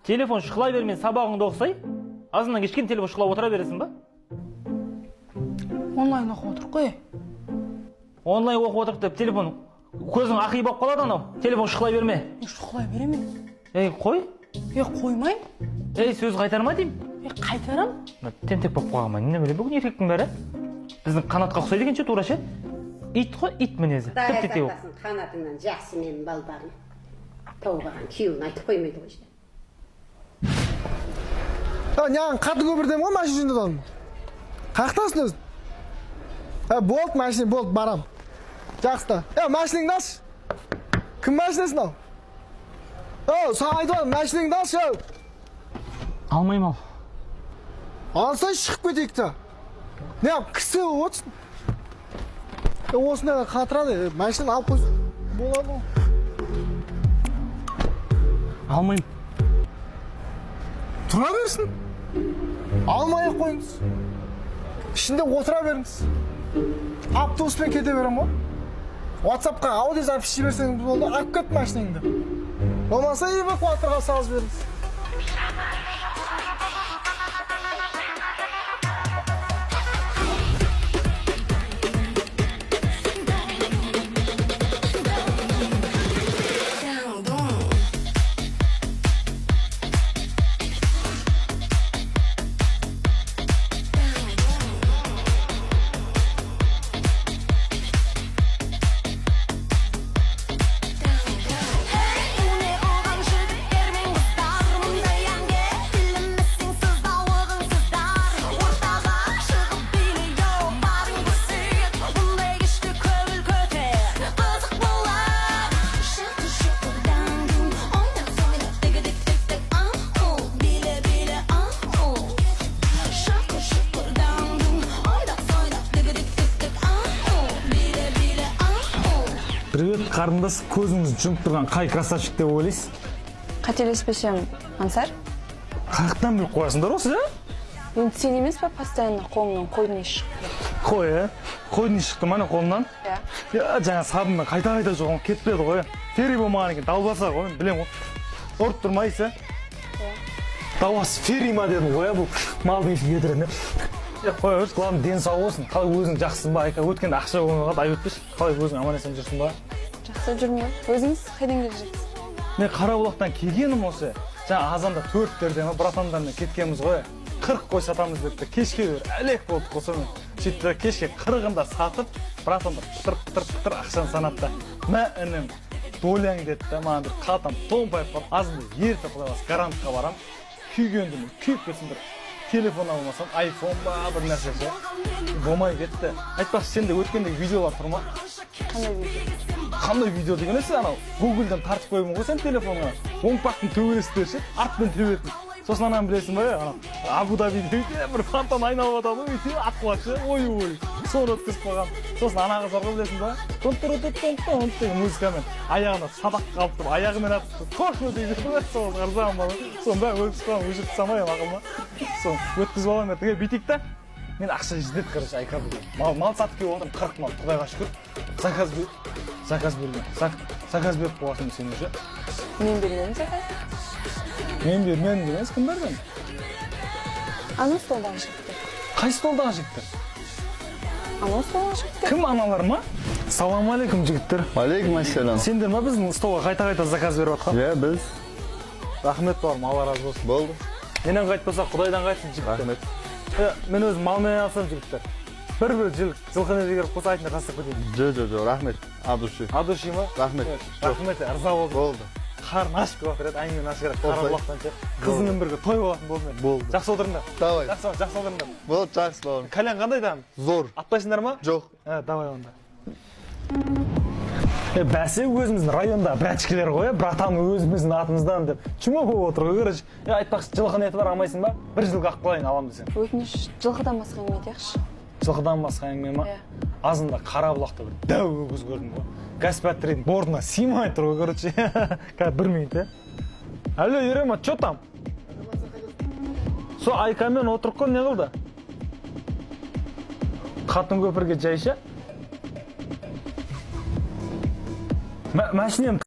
Телефон шықылай бермен сабағыңды оқысай, азынан кешкен телефон шықылап отыра бересің ба? Онлайн оқып отыр қой. Онлайн оқып отырып деп телефон көзің ақи болып қалады анау. Телефон шықылай берме. Шықылай беремен. Қой. Қоймайын. Сөз қайтарма деймін. Қайтарам. Тентек болып қалғанмай. Не біле бүгін еркектің бәрі. Біздің қанатқа ұқсайды екенше тура ше. Ит қой, ит мінезі. Тіп-тетеу. Қанатыңнан жақсы менің балбағым. Тауғаған күйеуін айтып қоймайды ғой işte. Неғын қаты көпірдем ғой машинада дадым. Қақтасың өзің? Болды машина, болды, барам. Жақсы. Машинаңды алшы. Кім машинасың ал? Саған айтып алдым, машинаңды алшы. Алмайым ал. Алсай шығып кетейік та. Неғым кісі отырсын. Осында қатырады, машинаны алып қойсын. Болады ғой. Алмайым. Тұра берсін. Алмай-ақ қойыңыз. Ішінде отыра беріңіз. Автобуспен кете берем ғой. WhatsApp-қа аудиозапись жіберсеңіз болды, алып кет машинаңды. Болмаса эвакуаторға салып беріңіз. Привет, қарындас, көзіңізді жұмып тұрған қай красавчик деп ойлайсыз? Қателеспесем, Ансар? Қаяқтан біліп қоясыңдар осы, ja? Енді сен емес пе постоянно қолыңнан қойдың еш шықты? Қой, қойдың еш шықты мана қолымнан? Жаңа сабымнан қайта-қайта жоғым кетпеді ғой. Ферри болмаған екен, далбаса ғой, білем ғой. Ұрып тұрмайсыз, Дауасы ферри ма дедім ғой, бұл малдың ешін кетірін. Қой, өрт, құлағым ден сау болсын. Қалай өзің жақсың ба, Айка? Өткенде ақша болмағады, ай өтпеш. Қалай өзің аман-есен жүрсің ба? Жақсы жүрмей. Өзіңіз қайдан келе жатсыз? Мен Қарабұлақтан келгенім осы. Жаңа азанда 4-терде братандармен кеткенбіз ғой. 40 қой сатамыз депті. Кешке әлек болды қосымен. Сөйтті кешке 40-ында сатып, братандар пытыр ақшаны санатты. Мә інім, доляң деді, маған бір қатам томпайып қалып, азында ерті құдайлас гарантқа барам. Күйгендім, күйіп кетсіндір. Телефон алмасам, айфон ба, бір нәрсе ше. Болмай кетті. Айтпақшы, сенде өткендегі видеолар тұр ма? Қандай видео? Қандай видео деген есі анау? Гуглдан тартып қоймын ғой сен телефонға. Оңпақтың төбесі ше, арттан төбетін. Сосын ананы білесің ба, анау Абу-Дабиде бір фонтан айналып атады, өйтіп атқылап ше, ой-ой. Соны өткізіп қойған. Сосын ана қыздарға білесің ба? Тон-тон-тон-тон деген музыкамен аяғына садақ қалып тұрып, аяғымен атып, қорқу дейді. Соны қарзағым бала. Соны бәрі өткізіп қойған, өшіріп тастамай ақылма. Соны өткізіп аламын ертең, бүйтейік та. Мен ақша жіздет, короче, Айка бүгін. Мал сатып келіп отырмын, 40 мал, Құдайға шүкір. Заказ беріп қоясың сен уже. Мен бермедім заказ. Мен бермедім демес, кім берген? Ана столдағы жігіттер. Қай столдағы жігіттер? Ана столдағы жігіттер. Кім аналар ма? Салам алейкум жігіттер. Алейкум ассалам. Сендер ма біздің столға қайта-қайта заказ беріп отқан? Біз. Рахмет бауырым, Алла разы болсын. Болды. Менен қайтпаса Құдайдан қайтсын жігіттер. Рахмет. Мен өзім малмен алсам жігіттер. Бір жылқыны жегеріп қоса айтына қастық көтейін. Жо, рахмет. Адуши. Адуши ма? Рахмет. Рахмет, ырза болдым. Болды. Қарын ашып келіп отырады, әңгімен ашып керек. Қарабұлақтан ше. Қызымен бірге той болатын болды мен. Болды. Жақсы отырыңдар. Давай. Жақсы отырыңдар. Болды, жақсы бауырым. Кәлен қандай там? Зор. Атпайсыңдар ма? Жоқ. Давай онда. Бәсе өзіміздің районда брачкелер ғой, братан өзіміздің атымыздан деп. Чума болып отыр ғой, короче. Айтпақшы, жылқы еті бар, алмайсың ба? Бір жылқы ақ қылайын алам десең. Өтініш, жылқыдан басқа әңгіме айтайықшы. Жылқыдан басқа әңгіме ма? Азында Қарабұлақта бір дәу өгіз көрдім ғой. Господардің бордына сыймай тұр ғой, короче. Қазір 1 минут, Алло, Ерема, что там? Со Айкамен отырып қой, не қылды? Қатын көпірге жайша? Машинем